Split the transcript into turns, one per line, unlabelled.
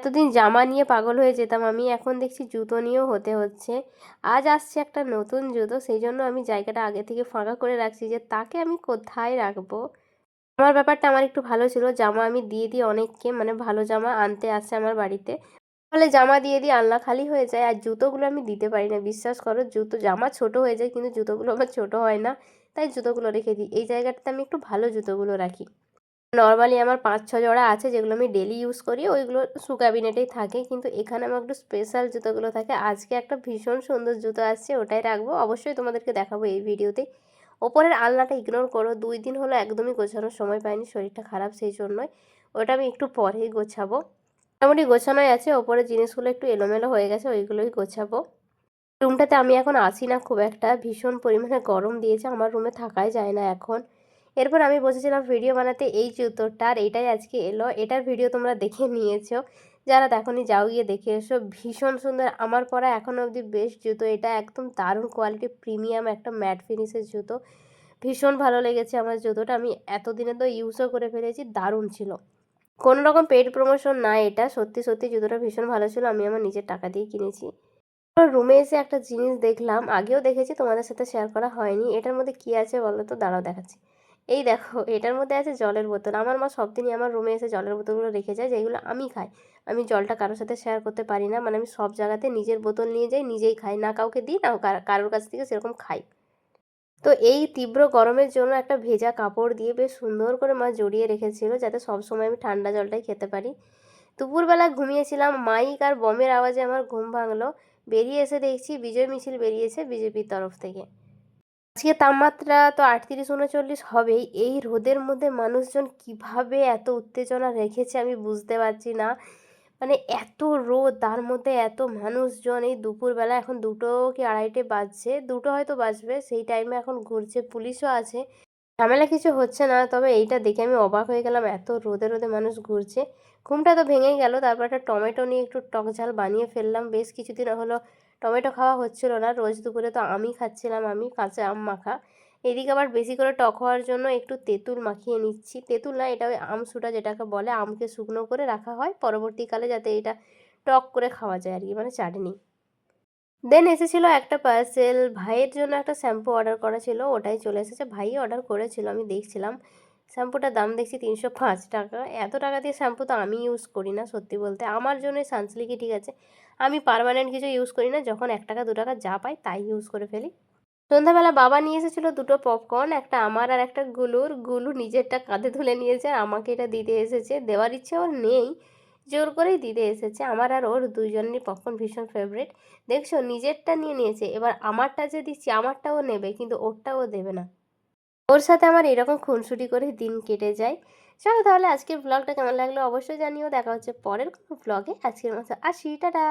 এতদিন জামা নিয়ে পাগল হয়ে যেতাম আমি, এখন দেখছি জুতো নিয়েও হতে হচ্ছে। আজ আসছে একটা নতুন জুতো, সেই জন্য আমি জায়গাটা আগে থেকে ফাঁকা করে রাখছি যে তাকে আমি কোথায় রাখবো। আমার ব্যাপারটা আমার একটু ভালো ছিল, জামা আমি দিয়ে দিই অনেককে, মানে ভালো জামা আনতে আসে আমার বাড়িতে, ফলে জামা দিয়ে দিই, আলনা খালি হয়ে যায়। আর জুতোগুলো আমি দিতে পারি না, বিশ্বাস করো। জামা ছোট হয়ে যায় কিন্তু জুতোগুলো আমার ছোট হয় না, তাই জুতোগুলো রেখে দিই। এই জায়গাটাতে আমি একটু ভালো জুতোগুলো রাখি। নর্মালি আমার ৫-৬ জোড়া আছে যেগুলো আমি ডেলি ইউজ করি, ওইগুলো শু ক্যাবিনেটেই থাকে, কিন্তু এখানে আমার একটু স্পেশাল জুতোগুলো থাকে। আজকে একটা ভীষণ সুন্দর জুতো আসছে, ওটাই রাখবো, অবশ্যই তোমাদেরকে দেখাবো এই ভিডিওতে। ওপরের আলনাটা ইগনোর করো, 2 দিন হলো একদমই গোছানোর সময় পাইনি, শরীরটা খারাপ সেই জন্যই। ওটা আমি একটু পরেই গোছাবো। মোটামুটি গোছানোই আছে, ওপরের জিনিসগুলো একটু এলোমেলো হয়ে গেছে, ওইগুলোই গোছাবো। রুমটাতে আমি এখন আসি না খুব একটা, ভীষণ পরিমাণে গরম দিয়েছে, আমার রুমে থাকাই যায় না এখন। এরপর আমি বসেছিলাম ভিডিও বানাতে এই জুতোটার, এটাই আজকে এলো। এটার ভিডিও তোমরা দেখে নিয়েছো, যারা দেখোনি যাও গিয়ে দেখে এসো। ভীষণ সুন্দর, আমার পরা এখনও অবধি বেস্ট জুতো এটা, একদম দারুণ কোয়ালিটি, প্রিমিয়াম একটা ম্যাট ফিনিশের জুতো। ভীষণ ভালো লেগেছে আমার জুতোটা, আমি এতদিনে তো ইউজও করে ফেলেছি, দারুণ ছিল। কোনো রকম পেইড প্রমোশন না এটা, সত্যি সত্যি জুতোটা ভীষণ ভালো ছিল, আমি আমার নিজের টাকা দিয়ে কিনেছি। রুমে এসে একটা জিনিস দেখলাম, আগেও দেখেছি, তোমাদের সাথে শেয়ার করা হয়নি। এটার মধ্যে কি আছে বলো তো, দাঁড়াও দেখাচ্ছি। এই দেখো, এটার মধ্যে আছে জলের বোতল। আমার মা সব দিনই আমার রুমে এসে জলের বোতলগুলো রেখে যায়, যেগুলো আমি খাই। আমি জলটা কারোর সাথে শেয়ার করতে পারি না, মানে আমি সব জায়গাতে নিজের বোতল নিয়ে যাই, নিজেই খাই, না কাউকে দিই না কারোর কাছ থেকে সেরকম খাই। তো এই তীব্র গরমের জন্য একটা ভেজা কাপড় দিয়ে বেশ সুন্দর করে মা জড়িয়ে রেখেছিল, যাতে সবসময় আমি ঠান্ডা জলটাই খেতে পারি। দুপুরবেলা ঘুমিয়েছিলাম, মাইক আর বমের আওয়াজে আমার ঘুম ভাঙলো। বেরিয়ে এসে দেখছি বিজয় মিছিল বেরিয়েছে বিজেপির তরফ থেকে। আজকে তাপমাত্রা তো ৩৮-৩৯ হবেই। এই রোদের মধ্যে মানুষজন কিভাবে এত উত্তেজনা রেখেছে আমি বুঝতে পারছি না। মানে এত রোদ, তার মধ্যে এত মানুষজন, এই দুপুরবেলা, এখন 2টো কি 2:30 বাজছে, 2টো হয়তো বাজবে, সেই টাইমে এখন ঘুরছে, পুলিশও আছে। ঝামেলা কিছু হচ্ছে না, তবে এইটা দেখে আমি অবাক হয়ে গেলাম, এত রোদে রোদে মানুষ ঘুরছে। ঘুমটা তো ভেঙেই গেল। তারপর একটা টমেটো নিয়ে একটু টক ঝাল বানিয়ে ফেললাম, বেশ কিছুদিন হলো টমেটো খাওয়া হচ্ছিল না, রোজ দুপুরে তো আমই খাচ্ছিলাম, আমি কাঁচা আম মাখা। এদিকে আবার বেশি করে টক হওয়ার জন্য একটু তেঁতুল মাখিয়ে নিচ্ছি। তেঁতুল না, এটা ওই আমসুটা যেটাকে বলে, আমকে শুকনো করে রাখা হয় পরবর্তীকালে যাতে এটা টক করে খাওয়া যায় আর কি, মানে চাটনি। দেন এসেছিলো একটা পার্সেল, ভাইয়ের জন্য একটা শ্যাম্পু অর্ডার করা ছিল, ওটাই চলে এসেছে। ভাই অর্ডার করেছিল, আমি দেখছিলাম। শ্যাম্পুটার দাম দেখছি ৩০৫ টাকা। এত টাকা দিয়ে শ্যাম্পু তো আমি ইউজ করি না সত্যি বলতে, আমার জন্য সানসিল্কই ঠিক আছে। আমি পার্মানেন্ট কিছু ইউজ করি না, যখন 1 টাকা 2 টাকা যা পাই তাই ইউজ করে ফেলি। সন্ধ্যাবেলা বাবা নিয়ে এসেছিলো 2টো পপকর্ন, একটা আমার আর একটা গুলুর। গুলু নিজেরটা কাঁধে তুলে নিয়েছে আর আমাকে এটা দিতে এসেছে, দেওয়ার ইচ্ছে ওর নেই, জোর করেই দিতে এসেছে। আমার আর ওর দুইজনেরই পপকর্ন ভীষণ ফেভারিট। দেখছো, নিজেরটা নিয়ে নিয়েছে, এবার আমারটা যে দিচ্ছি আমারটাও নেবে, কিন্তু ওরটাও দেবে না। ওর সাথে আমার এরকম খুনসুটি করে দিন কেটে যায়। চলো তাহলে আজকের ব্লগটা কেমন লাগলো অবশ্যই জানিও, দেখা হচ্ছে পরের কোনো ব্লগে। আজকের মতো আসি, টাটা।